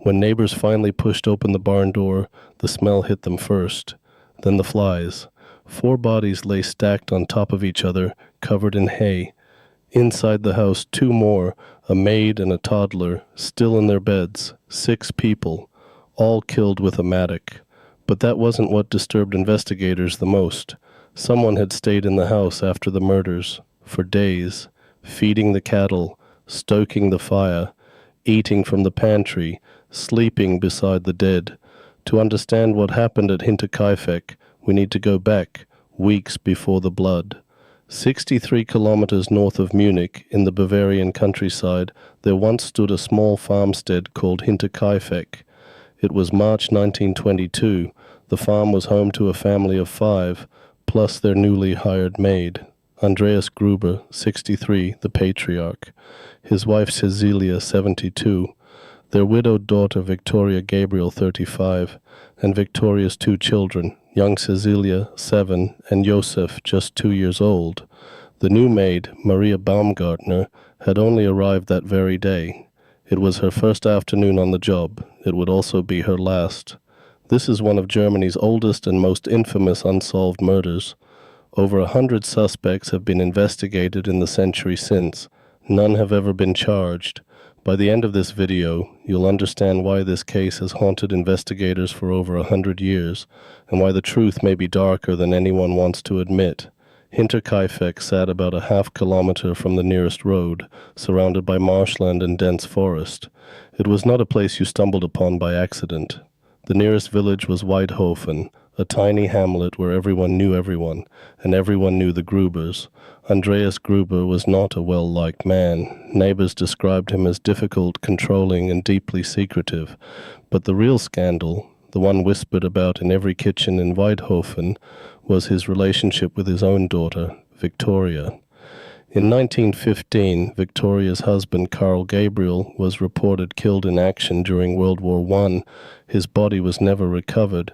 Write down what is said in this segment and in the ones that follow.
When neighbors finally pushed open the barn door, the smell hit them first, then the flies. 4 bodies lay stacked on top of each other, covered in hay. Inside the house, 2 more, a maid and a toddler, still in their beds. 6 people, all killed with a mattock. But that wasn't what disturbed investigators the most. Someone had stayed in the house after the murders, for days, feeding the cattle, stoking the fire, eating from the pantry, sleeping beside the dead. To understand what happened at Hinterkaifeck, we need to go back, weeks before the blood. 63 kilometers north of Munich, in the Bavarian countryside, there once stood a small farmstead called Hinterkaifeck. It was March 1922. The farm was home to a family of 5, plus their newly hired maid. Andreas Gruber, 63, the patriarch. His wife Cecilia, 72. Their widowed daughter Victoria Gabriel, 35, and Victoria's 2 children, young Cecilia, 7, and Josef, just 2 years old. The new maid, Maria Baumgartner, had only arrived that very day. It was her first afternoon on the job. It would also be her last. This is one of Germany's oldest and most infamous unsolved murders. Over 100 suspects have been investigated in the century since. None have ever been charged. By the end of this video, you'll understand why this case has haunted investigators for over 100 years, and why the truth may be darker than anyone wants to admit. Hinterkaifeck sat about a half kilometer from the nearest road, surrounded by marshland and dense forest. It was not a place you stumbled upon by accident. The nearest village was Weidhofen, a tiny hamlet where everyone knew everyone, and everyone knew the Grubers. Andreas Gruber was not a well-liked man. Neighbors described him as difficult, controlling, and deeply secretive. But the real scandal, the one whispered about in every kitchen in Weidhofen, was his relationship with his own daughter, Victoria. In 1915, Victoria's husband, Karl Gabriel, was reported killed in action during World War I. His body was never recovered.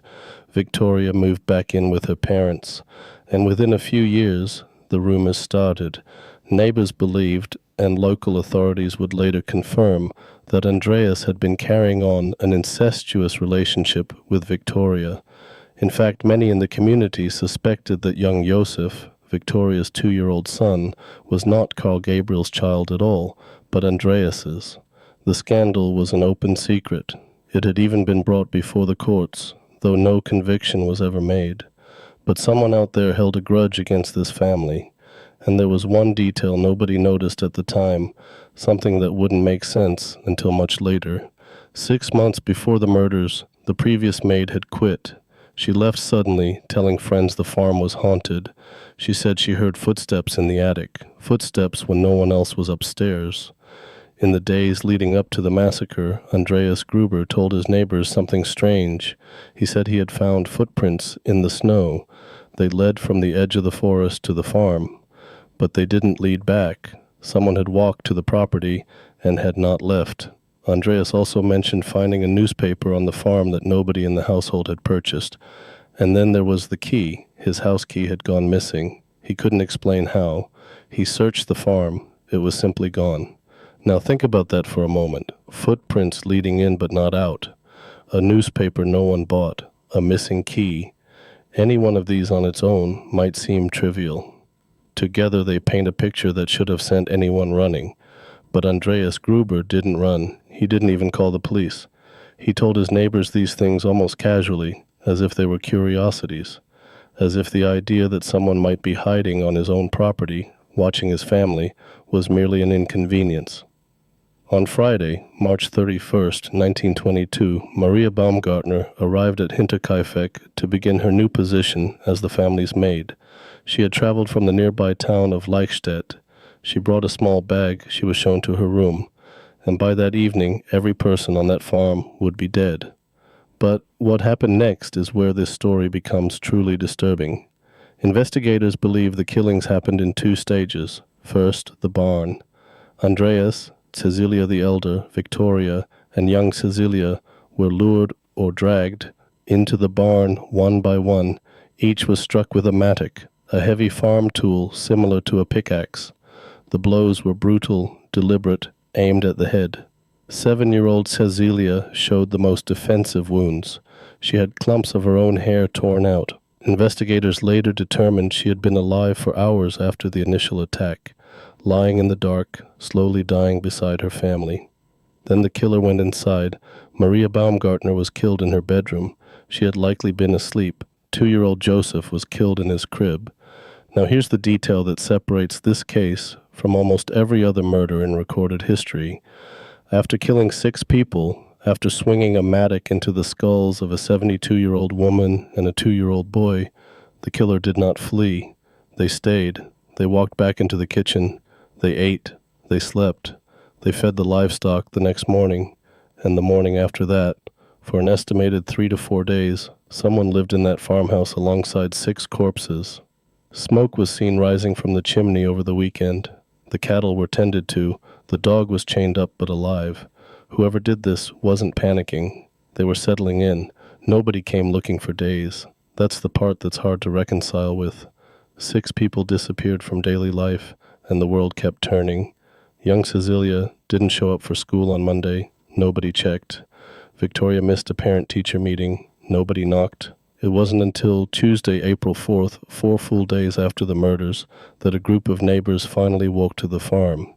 Victoria moved back in with her parents, and within a few years, the rumors started. Neighbors believed, and local authorities would later confirm, that Andreas had been carrying on an incestuous relationship with Victoria. In fact, many in the community suspected that young Josef, Victoria's 2-year-old son, was not Karl Gabriel's child at all, but Andreas's. The scandal was an open secret. It had even been brought before the courts, though no conviction was ever made. But someone out there held a grudge against this family, and there was one detail nobody noticed at the time, something that wouldn't make sense until much later. 6 months before the murders, the previous maid had quit. She left suddenly, telling friends the farm was haunted. She said she heard footsteps in the attic, footsteps when no one else was upstairs. In the days leading up to the massacre, Andreas Gruber told his neighbors something strange. He said he had found footprints in the snow. They led from the edge of the forest to the farm, but they didn't lead back. Someone had walked to the property and had not left. Andreas also mentioned finding a newspaper on the farm that nobody in the household had purchased. And then there was the key. His house key had gone missing. He couldn't explain how. He searched the farm. It was simply gone. Now think about that for a moment. Footprints leading in but not out. A newspaper no one bought. A missing key. Any one of these on its own might seem trivial. Together they paint a picture that should have sent anyone running. But Andreas Gruber didn't run. He didn't even call the police. He told his neighbors these things almost casually, as if they were curiosities, as if the idea that someone might be hiding on his own property, watching his family, was merely an inconvenience. On Friday, March 31st, 1922, Maria Baumgartner arrived at Hinterkaifeck to begin her new position as the family's maid. She had traveled from the nearby town of Livestock. She brought a small bag. She was shown to her room, and by that evening, every person on that farm would be dead. But what happened next is where this story becomes truly disturbing. Investigators believe the killings happened in 2 stages. First, the barn. Andreas, Cecilia the elder, Victoria, and young Cecilia were lured or dragged into the barn one by one. Each was struck with a mattock, a heavy farm tool similar to a pickaxe. The blows were brutal, deliberate, aimed at the head. 7-year-old Cecilia showed the most defensive wounds. She had clumps of her own hair torn out. Investigators later determined she had been alive for hours after the initial attack, lying in the dark, slowly dying beside her family. Then the killer went inside. Maria Baumgartner was killed in her bedroom. She had likely been asleep. 2-year-old Joseph was killed in his crib. Now here's the detail that separates this case from almost every other murder in recorded history. After killing 6 people, after swinging a mattock into the skulls of a 72-year-old woman and a 2-year-old boy, the killer did not flee. They stayed. They walked back into the kitchen. They ate. They slept. They fed the livestock the next morning, and the morning after that. For an estimated 3 to 4 days, someone lived in that farmhouse alongside 6 corpses. Smoke was seen rising from the chimney over the weekend. The cattle were tended to. The dog was chained up but alive. Whoever did this wasn't panicking. They were settling in. Nobody came looking for days. That's the part that's hard to reconcile with. 6 people disappeared from daily life, and the world kept turning. Young Cecilia didn't show up for school on Monday. Nobody checked. Victoria missed a parent-teacher meeting. Nobody knocked. It wasn't until Tuesday, April 4th, 4 full days after the murders, that a group of neighbors finally woke to the farm.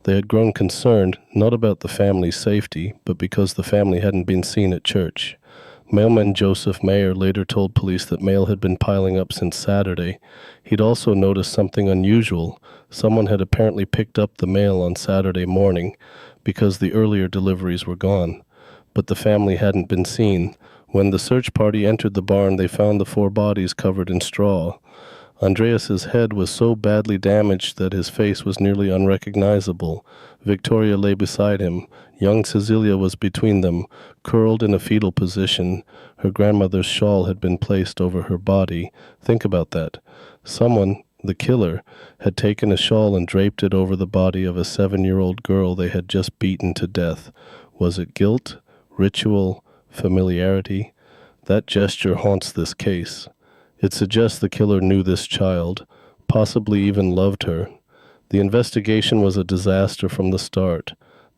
They had grown concerned, not about the family's safety, but because the family hadn't been seen at church. Mailman Joseph Mayer later told police that mail had been piling up since Saturday. He'd also noticed something unusual. Someone had apparently picked up the mail on Saturday morning, because the earlier deliveries were gone. But the family hadn't been seen. When the search party entered the barn, they found the 4 bodies covered in straw. Andreas's head was so badly damaged that his face was nearly unrecognizable. Victoria lay beside him. Young Cecilia was between them, curled in a fetal position. Her grandmother's shawl had been placed over her body. Think about that. Someone, the killer, had taken a shawl and draped it over the body of a 7-year-old girl they had just beaten to death. Was it guilt, ritual, familiarity? That gesture haunts this case. It suggests the killer knew this child, possibly even loved her. The investigation was a disaster from the start.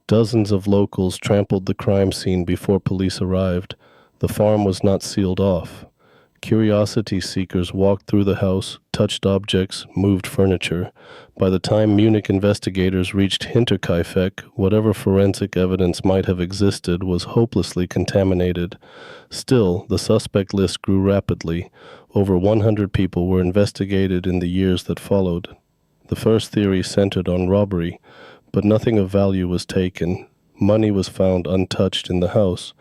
Dozens of locals trampled the crime scene before police arrived. The farm was not sealed off. Curiosity seekers walked through the house, touched objects, moved furniture. By the time Munich investigators reached Hinterkaifeck, whatever forensic evidence might have existed was hopelessly contaminated. Still, the suspect list grew rapidly. Over 100 people were investigated in the years that followed. The first theory centered on robbery, but nothing of value was taken. Money was found untouched in the house.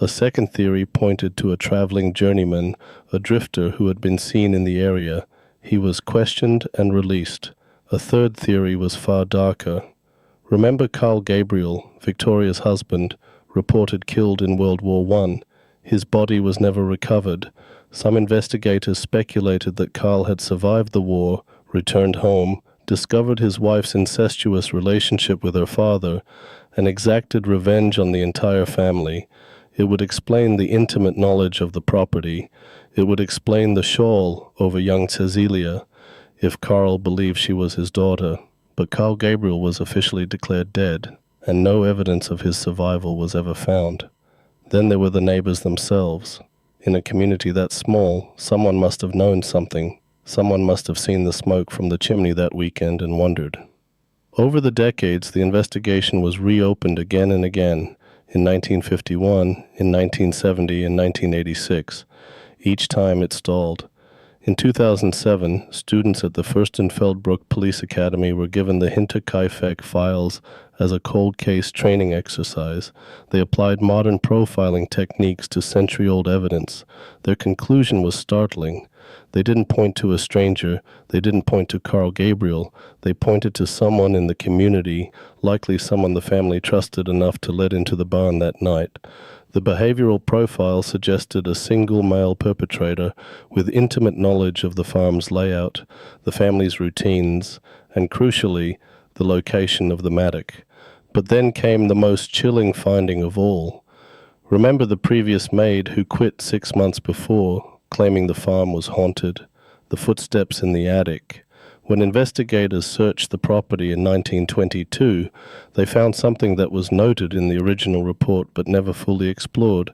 A second theory pointed to a traveling journeyman, a drifter who had been seen in the area. He was questioned and released. A third theory was far darker. Remember Carl Gabriel, Victoria's husband, reported killed in World War I. His body was never recovered. Some investigators speculated that Carl had survived the war, returned home, discovered his wife's incestuous relationship with her father, and exacted revenge on the entire family. It would explain the intimate knowledge of the property. It would explain the shawl over young Cecilia, if Carl believed she was his daughter. But Carl Gabriel was officially declared dead, and no evidence of his survival was ever found. Then there were the neighbors themselves. In a community that small, someone must have known something. Someone must have seen the smoke from the chimney that weekend and wondered. Over the decades, the investigation was reopened again and again. In 1951, in 1970, and 1986. Each time it stalled. In 2007, students at the Fürstenfeldbruck Police Academy were given the Hinterkaifeck files as a cold case training exercise. They applied modern profiling techniques to century-old evidence. Their conclusion was startling. They didn't point to a stranger. They didn't point to Carl Gabriel. They pointed to someone in the community, likely someone the family trusted enough to let into the barn that night. The behavioral profile suggested a single male perpetrator with intimate knowledge of the farm's layout, the family's routines, and crucially, the location of the mattock. But then came the most chilling finding of all. Remember the previous maid who quit 6 months before, claiming the farm was haunted, the footsteps in the attic. When investigators searched the property in 1922, they found something that was noted in the original report but never fully explored.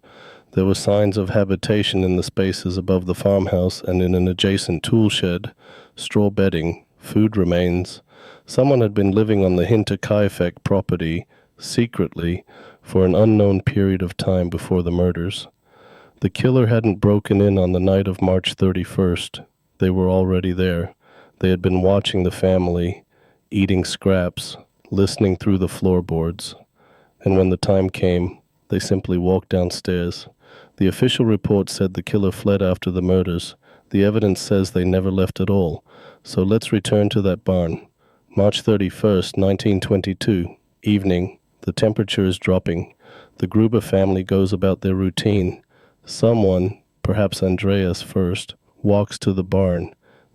There were signs of habitation in the spaces above the farmhouse and in an adjacent tool shed, straw bedding, food remains. Someone had been living on the Hinterkaifeck property, secretly, for an unknown period of time before the murders. The killer hadn't broken in on the night of March 31st. They were already there. They had been watching the family, eating scraps, listening through the floorboards. And when the time came, they simply walked downstairs. The official report said the killer fled after the murders. The evidence says they never left at all. So let's return to that barn. March 31st, 1922, evening. The temperature is dropping. The Gruber family goes about their routine. Someone, perhaps Andreas first, walks to the barn,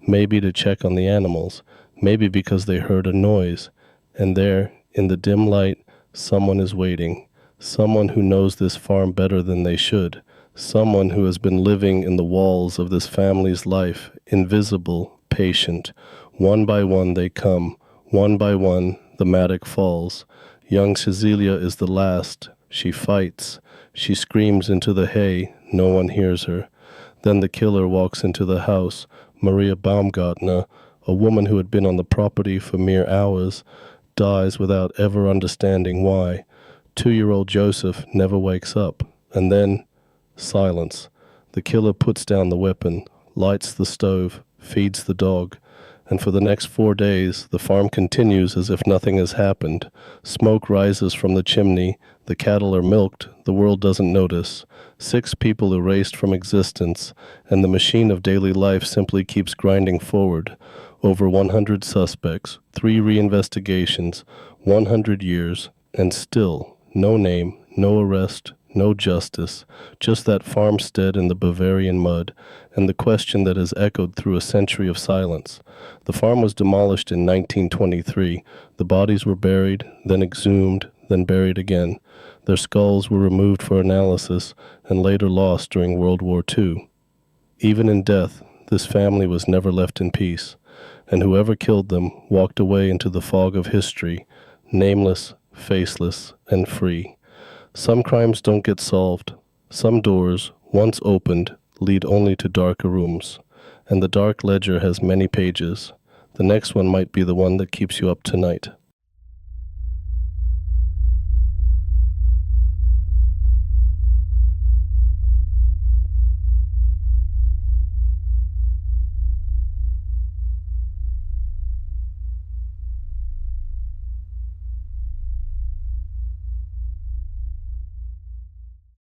maybe to check on the animals, maybe because they heard a noise. And there, in the dim light, someone is waiting. Someone who knows this farm better than they should. Someone who has been living in the walls of this family's life, invisible, patient. One by one they come. One by one, the mattock falls. Young Cecilia is the last. She fights. She screams into the hay. No one hears her. Then the killer walks into the house. Maria Baumgartner, a woman who had been on the property for mere hours, dies without ever understanding why. 2-year-old Joseph never wakes up. And then, silence. The killer puts down the weapon, lights the stove, feeds the dog. And for the next 4 days, the farm continues as if nothing has happened. Smoke rises from the chimney. The cattle are milked. The world doesn't notice. 6 people erased from existence, and the machine of daily life simply keeps grinding forward. Over 100 suspects, 3 reinvestigations, 100 years, and still no name, no arrest, no justice, just that farmstead in the Bavarian mud, and the question that has echoed through a century of silence. The farm was demolished in 1923. The bodies were buried, then exhumed, then buried again. Their skulls were removed for analysis and later lost during World War II. Even in death, this family was never left in peace, and whoever killed them walked away into the fog of history, nameless, faceless, and free. Some crimes don't get solved. Some doors, once opened, lead only to darker rooms, and the dark ledger has many pages. The next one might be the one that keeps you up tonight.